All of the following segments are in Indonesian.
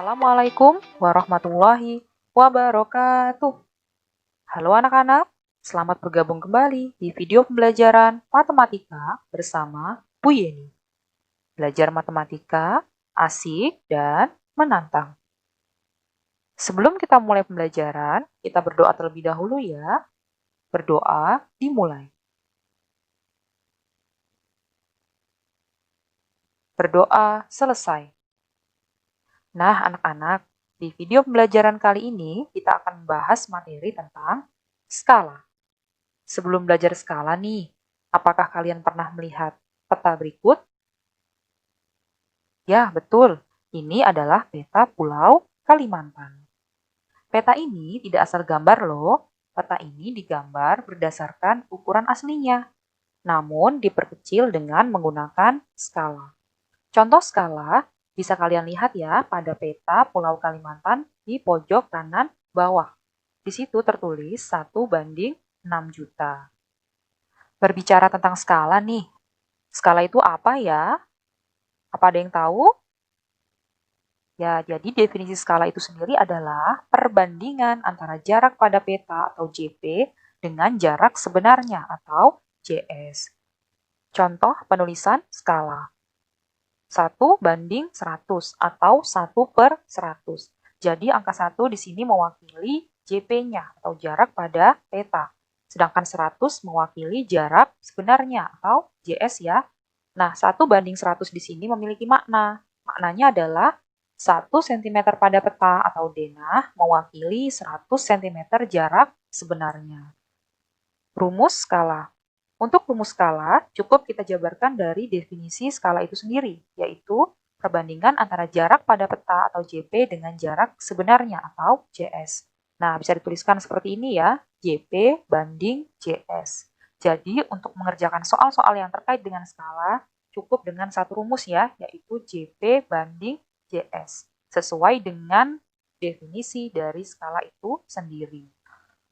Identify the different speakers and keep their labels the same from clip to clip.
Speaker 1: Assalamualaikum warahmatullahi wabarakatuh. Halo anak-anak, selamat bergabung kembali di video pembelajaran matematika bersama Bu Yeni. Belajar matematika asik dan menantang. Sebelum kita mulai pembelajaran, kita berdoa terlebih dahulu ya. Berdoa dimulai. Berdoa selesai. Nah, anak-anak, di video pembelajaran kali ini kita akan membahas materi tentang skala. Sebelum belajar skala nih, apakah kalian pernah melihat peta berikut? Ya, betul. Ini adalah peta Pulau Kalimantan. Peta ini tidak asal gambar loh. Peta ini digambar berdasarkan ukuran aslinya, namun diperkecil dengan menggunakan skala. Contoh skala bisa kalian lihat ya pada peta Pulau Kalimantan di pojok kanan bawah. Di situ tertulis 1:6 juta. Berbicara tentang skala nih, skala itu apa ya? Apa ada yang tahu? Ya, jadi definisi skala itu sendiri adalah perbandingan antara jarak pada peta atau JP dengan jarak sebenarnya atau JS. Contoh penulisan skala. 1:100 atau 1/100. Jadi angka 1 di sini mewakili JP-nya atau jarak pada peta. Sedangkan 100 mewakili jarak sebenarnya atau JS ya. Nah, 1:100 di sini memiliki makna. Maknanya adalah 1 cm pada peta atau denah mewakili 100 cm jarak sebenarnya. Rumus skala. Untuk rumus skala, cukup kita jabarkan dari definisi skala itu sendiri, yaitu perbandingan antara jarak pada peta atau JP dengan jarak sebenarnya atau JS. Nah, bisa dituliskan seperti ini ya, JP banding JS. Jadi, untuk mengerjakan soal-soal yang terkait dengan skala, cukup dengan satu rumus ya, yaitu JP banding JS, sesuai dengan definisi dari skala itu sendiri.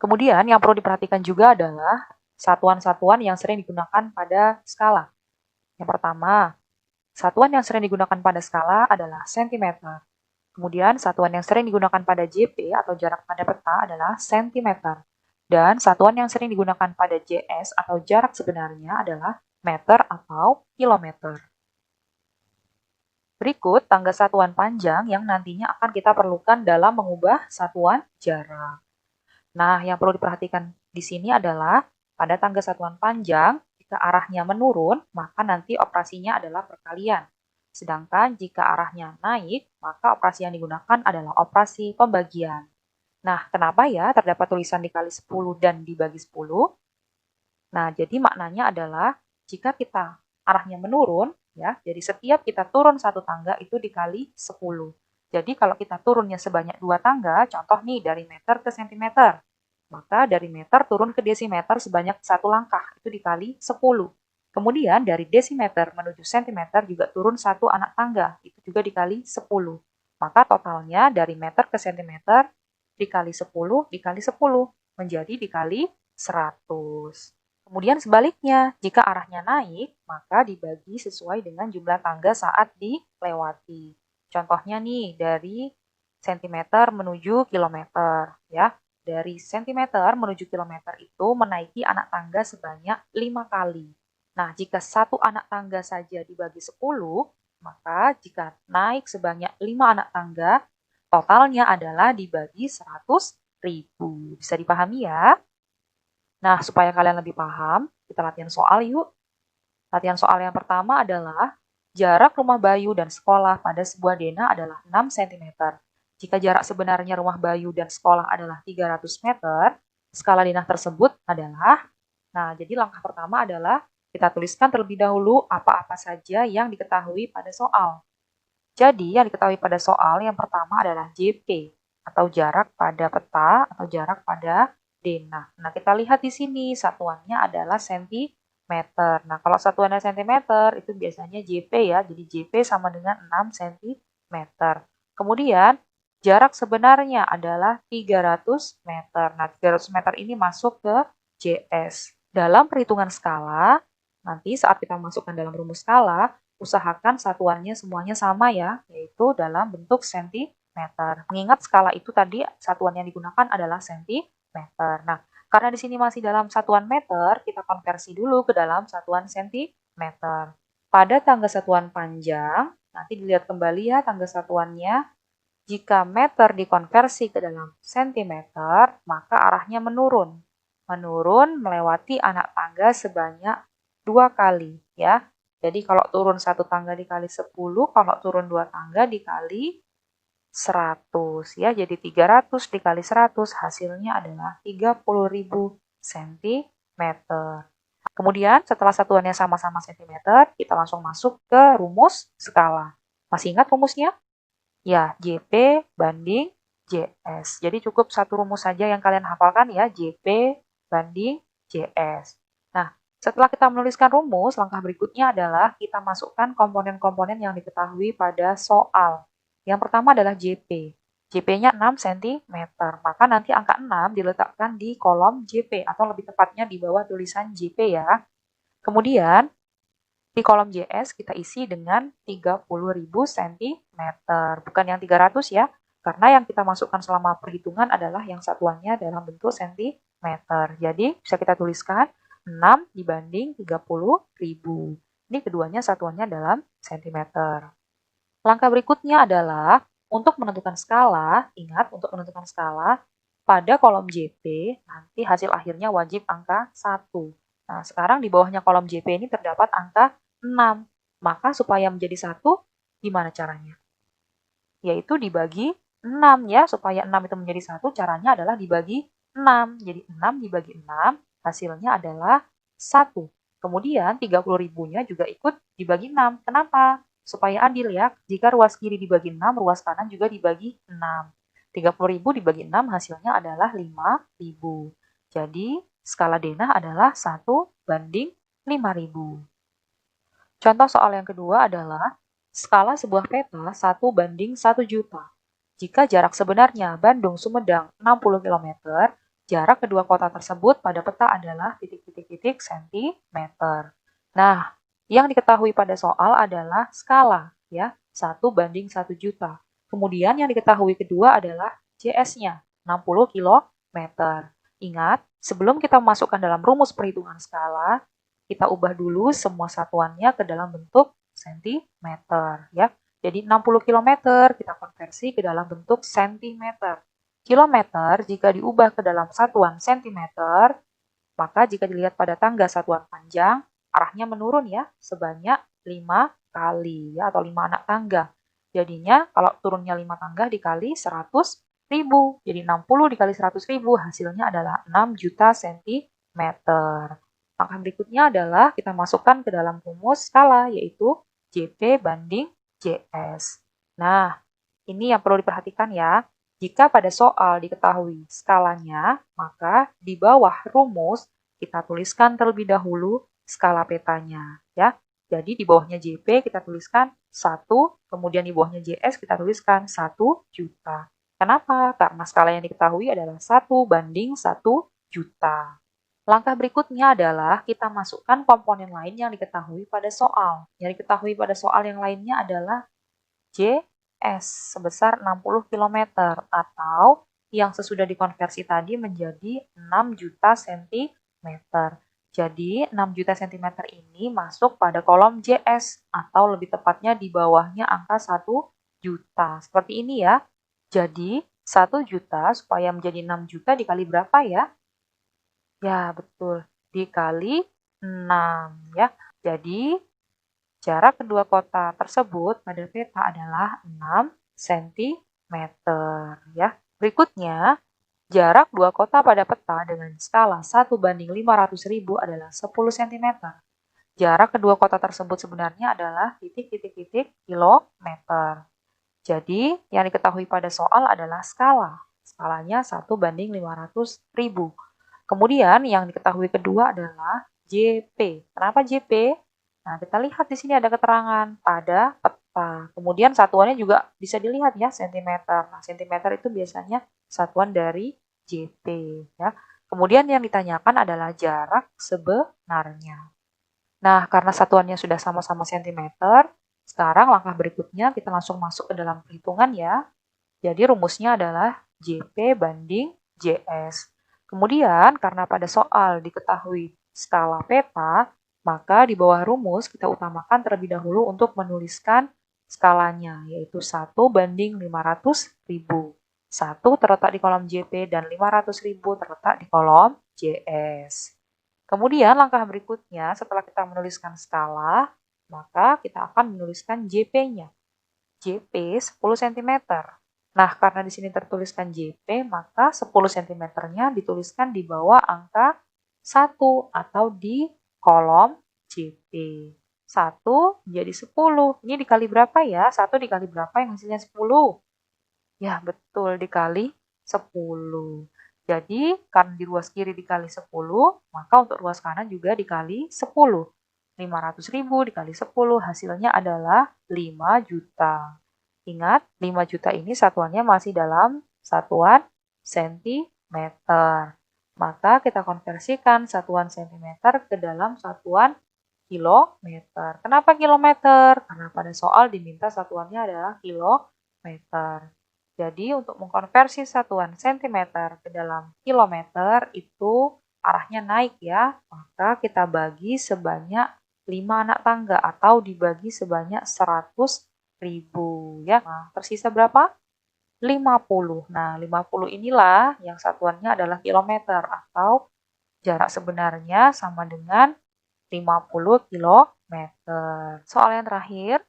Speaker 1: Kemudian, yang perlu diperhatikan juga adalah satuan-satuan yang sering digunakan pada skala. Yang pertama, satuan yang sering digunakan pada skala adalah sentimeter. Kemudian, satuan yang sering digunakan pada JP atau jarak pada peta adalah sentimeter. Dan satuan yang sering digunakan pada JS atau jarak sebenarnya adalah meter atau kilometer. Berikut tangga satuan panjang yang nantinya akan kita perlukan dalam mengubah satuan jarak. Nah, yang perlu diperhatikan di sini adalah pada tangga satuan panjang, jika arahnya menurun, maka nanti operasinya adalah perkalian. Sedangkan jika arahnya naik, maka operasi yang digunakan adalah operasi pembagian. Nah, kenapa ya terdapat tulisan dikali 10 dan dibagi 10? Nah, jadi maknanya adalah jika kita arahnya menurun, ya, jadi setiap kita turun satu tangga itu dikali 10. Jadi kalau kita turunnya sebanyak 2 tangga, contoh nih dari meter ke sentimeter, maka dari meter turun ke desimeter sebanyak 1 langkah, itu dikali 10. Kemudian dari desimeter menuju sentimeter juga turun 1 anak tangga, itu juga dikali 10. Maka totalnya dari meter ke sentimeter dikali 10 dikali 10 menjadi dikali 100. Kemudian sebaliknya, jika arahnya naik, maka dibagi sesuai dengan jumlah tangga saat dilewati. Contohnya nih, dari sentimeter menuju kilometer, ya. Dari sentimeter menuju kilometer itu menaiki anak tangga sebanyak 5 kali. Nah, jika satu anak tangga saja dibagi 10, maka jika naik sebanyak 5 anak tangga, totalnya adalah dibagi 100.000. Bisa dipahami ya? Nah, supaya kalian lebih paham, kita latihan soal yuk. Latihan soal yang pertama adalah jarak rumah Bayu dan sekolah pada sebuah denah adalah 6 cm. Jika jarak sebenarnya rumah Bayu dan sekolah adalah 300 meter, skala denah tersebut adalah, nah jadi langkah pertama adalah kita tuliskan terlebih dahulu apa-apa saja yang diketahui pada soal. Jadi yang diketahui pada soal yang pertama adalah JP atau jarak pada peta atau jarak pada denah. Nah kita lihat di sini satuannya adalah sentimeter. Nah kalau satuannya sentimeter itu biasanya JP ya, jadi JP sama dengan 6 cm. Kemudian jarak sebenarnya adalah 300 meter. Nah, 300 meter ini masuk ke JS. Dalam perhitungan skala, nanti saat kita masukkan dalam rumus skala, usahakan satuannya semuanya sama ya, yaitu dalam bentuk cm. meter. Mengingat skala itu tadi satuan yang digunakan adalah sentimeter. Nah, karena di sini masih dalam satuan meter, kita konversi dulu ke dalam satuan sentimeter. Pada tangga satuan panjang, nanti dilihat kembali ya tangga satuannya. Jika meter dikonversi ke dalam sentimeter, maka arahnya menurun. Menurun melewati anak tangga sebanyak 2 kali ya. Jadi kalau turun satu tangga dikali 10, kalau turun 2 tangga dikali 100 ya. Jadi 300 dikali 100 hasilnya adalah 30.000 cm. Kemudian setelah satuannya sama-sama cm, kita langsung masuk ke rumus skala. Masih ingat rumusnya? Ya, JP banding JS. Jadi cukup satu rumus saja yang kalian hafalkan ya, JP banding JS. Nah, setelah kita menuliskan rumus, langkah berikutnya adalah kita masukkan komponen-komponen yang diketahui pada soal. Yang pertama adalah JP. JP-nya 6 cm, maka nanti angka 6 diletakkan di kolom JP, atau lebih tepatnya di bawah tulisan JP ya. Kemudian, di kolom JS kita isi dengan 30.000 cm, bukan yang 300 ya, karena yang kita masukkan selama perhitungan adalah yang satuannya dalam bentuk cm. Jadi bisa kita tuliskan 6 dibanding 30.000. Ini keduanya satuannya dalam cm. Langkah berikutnya adalah untuk menentukan skala, ingat untuk menentukan skala, pada kolom JP nanti hasil akhirnya wajib angka 1. Nah, sekarang di bawahnya kolom JP ini terdapat angka 6. Maka supaya menjadi 1, gimana caranya? Yaitu dibagi 6 ya, supaya 6 itu menjadi 1, caranya adalah dibagi 6. Jadi 6 dibagi 6, hasilnya adalah 1. Kemudian 30.000-nya juga ikut dibagi 6. Kenapa? Supaya adil ya, jika ruas kiri dibagi 6, ruas kanan juga dibagi 6. 30.000 dibagi 6 hasilnya adalah 5.000. Jadi skala denah adalah 1 banding 5.000. Contoh soal yang kedua adalah skala sebuah peta 1 banding 1 juta. Jika jarak sebenarnya Bandung-Sumedang 60 km, jarak kedua kota tersebut pada peta adalah titik-titik-titik cm. Nah, yang diketahui pada soal adalah skala, ya, 1 banding 1 juta. Kemudian yang diketahui kedua adalah JS-nya, 60 km. Ingat, sebelum kita masukkan dalam rumus perhitungan skala, kita ubah dulu semua satuannya ke dalam bentuk cm ya. Jadi 60 km kita konversi ke dalam bentuk cm. Kilometer jika diubah ke dalam satuan cm, maka jika dilihat pada tangga satuan panjang, arahnya menurun ya, sebanyak 5 kali ya, atau 5 anak tangga. Jadinya kalau turunnya 5 tangga dikali 100.000. Jadi 60 dikali 100.000 hasilnya adalah 6 juta cm. Langkah berikutnya adalah kita masukkan ke dalam rumus skala, yaitu JP banding JS. Nah, ini yang perlu diperhatikan ya. Jika pada soal diketahui skalanya, maka di bawah rumus kita tuliskan terlebih dahulu skala petanya. Ya. Jadi di bawahnya JP kita tuliskan 1, kemudian di bawahnya JS kita tuliskan 1 juta. Kenapa? Karena skala yang diketahui adalah 1 banding 1 juta. Langkah berikutnya adalah kita masukkan komponen lain yang diketahui pada soal. Yang diketahui pada soal yang lainnya adalah JS sebesar 60 km atau yang sesudah dikonversi tadi menjadi 6 juta cm. Jadi 6 juta cm ini masuk pada kolom JS atau lebih tepatnya di bawahnya angka 1 juta. Seperti ini ya. Jadi 1 juta supaya menjadi 6 juta dikali berapa ya? Ya, betul. Dikali 6 ya. Jadi, jarak kedua kota tersebut pada peta adalah 6 cm ya. Berikutnya, jarak dua kota pada peta dengan skala 1 banding 500.000 adalah 10 cm. Jarak kedua kota tersebut sebenarnya adalah titik-titik-titik kilometer. Jadi, yang diketahui pada soal adalah skala. Skalanya 1 banding 500.000. Kemudian yang diketahui kedua adalah JP. Kenapa JP? Nah, kita lihat di sini ada keterangan pada peta. Kemudian satuannya juga bisa dilihat ya, cm. Nah, cm itu biasanya satuan dari JP ya. Kemudian yang ditanyakan adalah jarak sebenarnya. Nah, karena satuannya sudah sama-sama cm, sekarang langkah berikutnya kita langsung masuk ke dalam perhitungan ya. Jadi rumusnya adalah JP banding JS. Kemudian karena pada soal diketahui skala peta, maka di bawah rumus kita utamakan terlebih dahulu untuk menuliskan skalanya, yaitu 1 banding 500.000. 1 terletak di kolom JP dan 500.000 terletak di kolom JS. Kemudian langkah berikutnya setelah kita menuliskan skala, maka kita akan menuliskan JP-nya. JP 10 cm. Nah, karena di sini tertuliskan JP, maka 10 cm-nya dituliskan di bawah angka 1 atau di kolom JP. 1 menjadi 10. Ini dikali berapa ya? 1 dikali berapa yang hasilnya 10? Ya, betul, dikali 10. Jadi, karena di ruas kiri dikali 10, maka untuk ruas kanan juga dikali 10. 500.000 dikali 10, hasilnya adalah 5 juta. Ingat, 5 juta ini satuannya masih dalam satuan sentimeter. Maka kita konversikan satuan sentimeter ke dalam satuan kilometer. Kenapa kilometer? Karena pada soal diminta satuannya adalah kilometer. Jadi untuk mengkonversi satuan sentimeter ke dalam kilometer itu arahnya naik ya. Maka kita bagi sebanyak 5 anak tangga atau dibagi sebanyak 100.000 ya. Nah, tersisa berapa? 50. Nah, 50 inilah yang satuannya adalah kilometer atau jarak sebenarnya sama dengan 50 kilometer. Soal yang terakhir,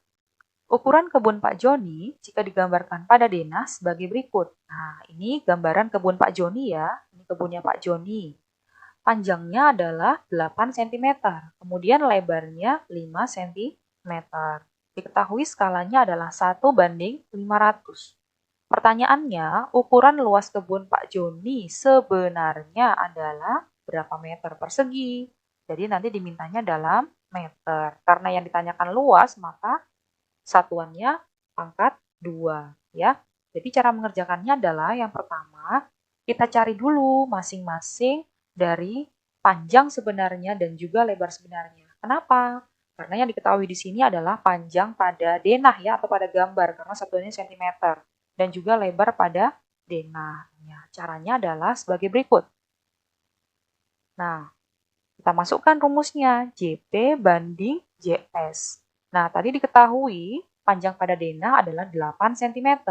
Speaker 1: ukuran kebun Pak Joni jika digambarkan pada denah sebagai berikut. Nah, ini gambaran kebun Pak Joni ya. Ini kebunnya Pak Joni. Panjangnya adalah 8 cm, kemudian lebarnya 5 cm. Diketahui skalanya adalah 1 banding 500. Pertanyaannya, ukuran luas kebun Pak Joni sebenarnya adalah berapa meter persegi? Jadi nanti dimintanya dalam meter. Karena yang ditanyakan luas, maka satuannya pangkat 2. Ya. Jadi cara mengerjakannya adalah yang pertama, kita cari dulu masing-masing dari panjang sebenarnya dan juga lebar sebenarnya. Kenapa? Karena yang diketahui di sini adalah panjang pada denah ya atau pada gambar karena satuannya cm dan juga lebar pada denah. Ya, caranya adalah sebagai berikut. Nah, kita masukkan rumusnya JP banding JS. Nah, tadi diketahui panjang pada denah adalah 8 cm.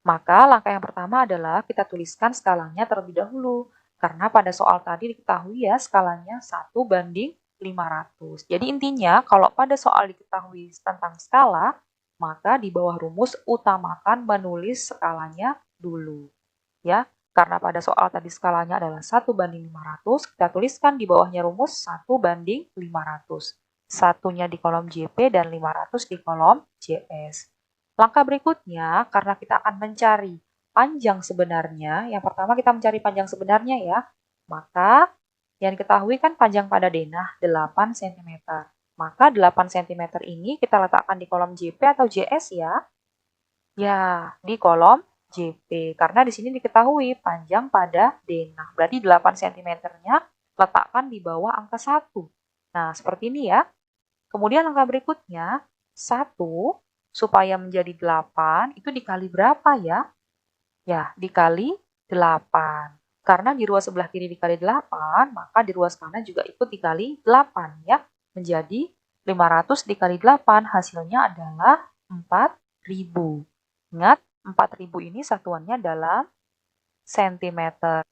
Speaker 1: Maka langkah yang pertama adalah kita tuliskan skalanya terlebih dahulu. Karena pada soal tadi diketahui ya skalanya 1 banding 500. Jadi intinya kalau pada soal diketahui tentang skala, maka di bawah rumus utamakan menulis skalanya dulu. Ya, karena pada soal tadi skalanya adalah 1 banding 500, kita tuliskan di bawahnya rumus 1 banding 500. Satunya di kolom JP dan 500 di kolom JS. Langkah berikutnya, karena kita akan mencari panjang sebenarnya, yang pertama kita mencari panjang sebenarnya ya, maka yang diketahui kan panjang pada denah 8 cm. Maka 8 cm ini kita letakkan di kolom JP atau JS ya? Ya, di kolom JP. Karena di sini diketahui panjang pada denah. Berarti 8 cm-nya letakkan di bawah angka 1. Nah, seperti ini ya. Kemudian langkah berikutnya, 1 supaya menjadi 8 itu dikali berapa ya? Ya, dikali 8. Karena di ruas sebelah kiri dikali 8, maka di ruas kanan juga ikut dikali 8 ya. Menjadi 500 dikali 8 hasilnya adalah 4.000. Ingat, 4.000 ini satuannya dalam sentimeter.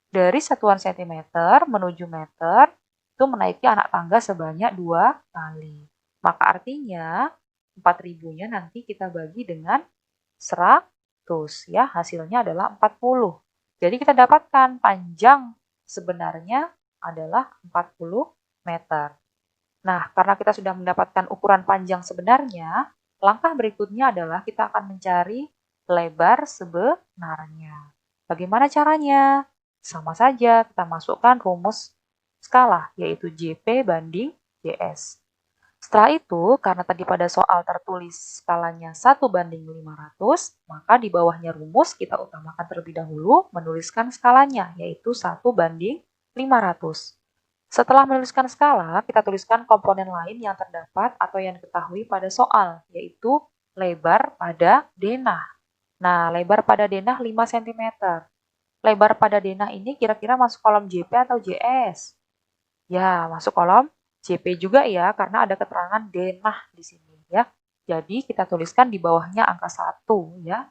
Speaker 1: Dari satuan sentimeter menuju meter, itu menaiki anak tangga sebanyak 2 kali. Maka artinya 4.000-nya nanti kita bagi dengan 100 ya, hasilnya adalah 40. Jadi kita dapatkan panjang sebenarnya adalah 40 meter. Nah, karena kita sudah mendapatkan ukuran panjang sebenarnya, langkah berikutnya adalah kita akan mencari lebar sebenarnya. Bagaimana caranya? Sama saja kita masukkan rumus skala, yaitu JP banding JS. Setelah itu, karena tadi pada soal tertulis skalanya 1 banding 500, maka di bawahnya rumus kita utamakan terlebih dahulu menuliskan skalanya, yaitu 1 banding 500. Setelah menuliskan skala, kita tuliskan komponen lain yang terdapat atau yang diketahui pada soal, yaitu lebar pada denah. Nah, lebar pada denah 5 cm. Lebar pada denah ini kira-kira masuk kolom JP atau JS? Ya, masuk kolom JP juga ya, karena ada keterangan denah di sini ya. Jadi kita tuliskan di bawahnya angka 1 ya.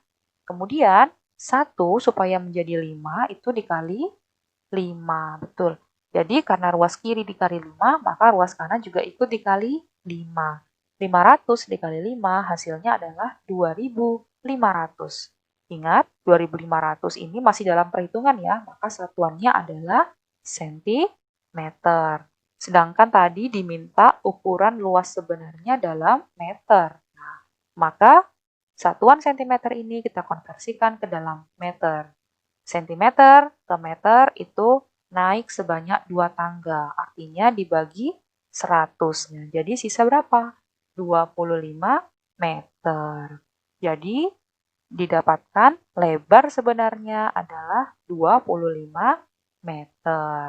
Speaker 1: Kemudian 1 supaya menjadi 5 itu dikali 5, betul. Jadi karena ruas kiri dikali 5, maka ruas kanan juga ikut dikali 5. 500 dikali 5 hasilnya adalah 2.500. Ingat, 2.500 ini masih dalam perhitungan ya, maka satuannya adalah sentimeter. Sedangkan tadi diminta ukuran luas sebenarnya dalam meter. Nah, maka satuan sentimeter ini kita konversikan ke dalam meter. Sentimeter ke meter itu naik sebanyak 2 tangga, artinya dibagi 100-nya. Jadi sisa berapa? 25 meter. Jadi didapatkan lebar sebenarnya adalah 25 meter.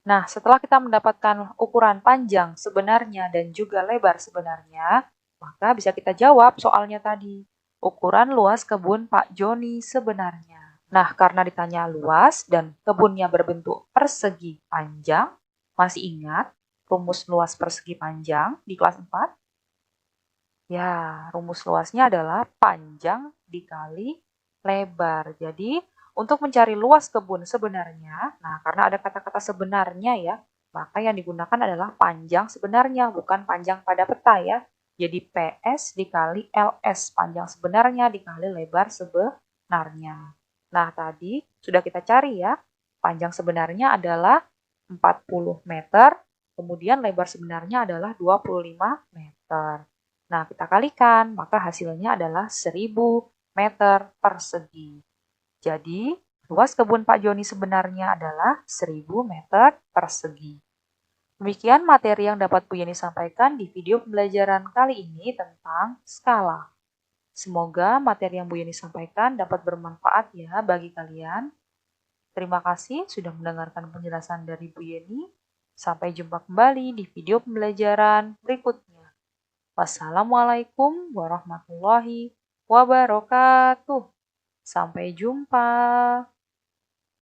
Speaker 1: Nah, setelah kita mendapatkan ukuran panjang sebenarnya dan juga lebar sebenarnya, maka bisa kita jawab soalnya tadi. Ukuran luas kebun Pak Joni sebenarnya. Nah, karena ditanya luas dan kebunnya berbentuk persegi panjang, masih ingat rumus luas persegi panjang di kelas 4? Ya, rumus luasnya adalah panjang dikali lebar. Jadi, untuk mencari luas kebun sebenarnya, nah karena ada kata-kata sebenarnya ya, maka yang digunakan adalah panjang sebenarnya, bukan panjang pada peta ya. Jadi PS dikali LS, panjang sebenarnya dikali lebar sebenarnya. Nah, tadi sudah kita cari ya, panjang sebenarnya adalah 40 meter, kemudian lebar sebenarnya adalah 25 meter. Nah, kita kalikan, maka hasilnya adalah 1000 meter persegi. Jadi, luas kebun Pak Joni sebenarnya adalah 1000 meter persegi. Demikian materi yang dapat Bu Yeni sampaikan di video pembelajaran kali ini tentang skala. Semoga materi yang Bu Yeni sampaikan dapat bermanfaat ya bagi kalian. Terima kasih sudah mendengarkan penjelasan dari Bu Yeni. Sampai jumpa kembali di video pembelajaran berikutnya. Wassalamualaikum warahmatullahi wabarakatuh. Sampai jumpa.